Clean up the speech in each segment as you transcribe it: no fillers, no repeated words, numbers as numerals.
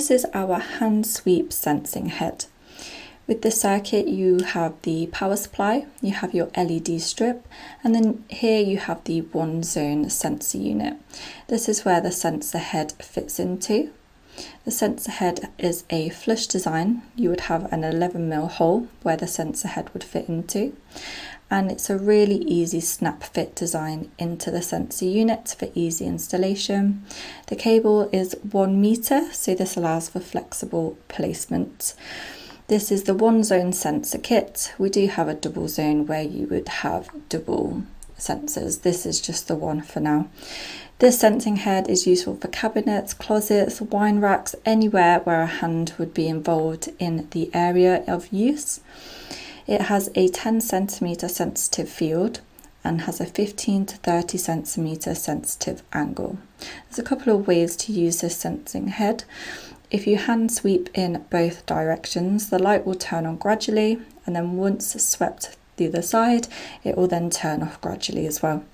this is our hand sweep sensing head. With this circuit you have the power supply, you have your LED strip, and then here you have the one zone sensor unit. This is where the sensor head fits into. The sensor head is a flush design. You would have an 11mm hole where the sensor head would fit into, and it's a really easy snap fit design into the sensor unit for easy installation. The cable is 1 meter, so this allows for flexible placement. This is the one zone sensor kit. We do have a double zone where you would have double sensors. This is just the one for now. This sensing head is useful for cabinets, closets, wine racks, anywhere where a hand would be involved in the area of use. It has a 10 centimeter sensitive field and has a 15 to 30 centimeter sensitive angle. There's a couple of ways to use this sensing head. If you hand sweep in both directions, the light will turn on gradually, and then once swept the other side, it will then turn off gradually as well.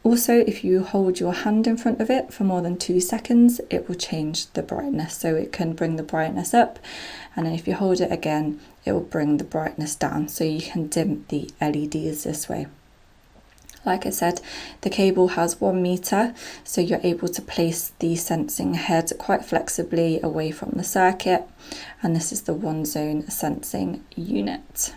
Also, if you hold your hand in front of it for more than 2 seconds, it will change the brightness. So it can bring the brightness up, and then if you hold it again, it will bring the brightness down. So you can dim the LEDs this way. Like I said, the cable has 1 meter, so you're able to place the sensing head quite flexibly away from the circuit. And this is the one zone sensing unit.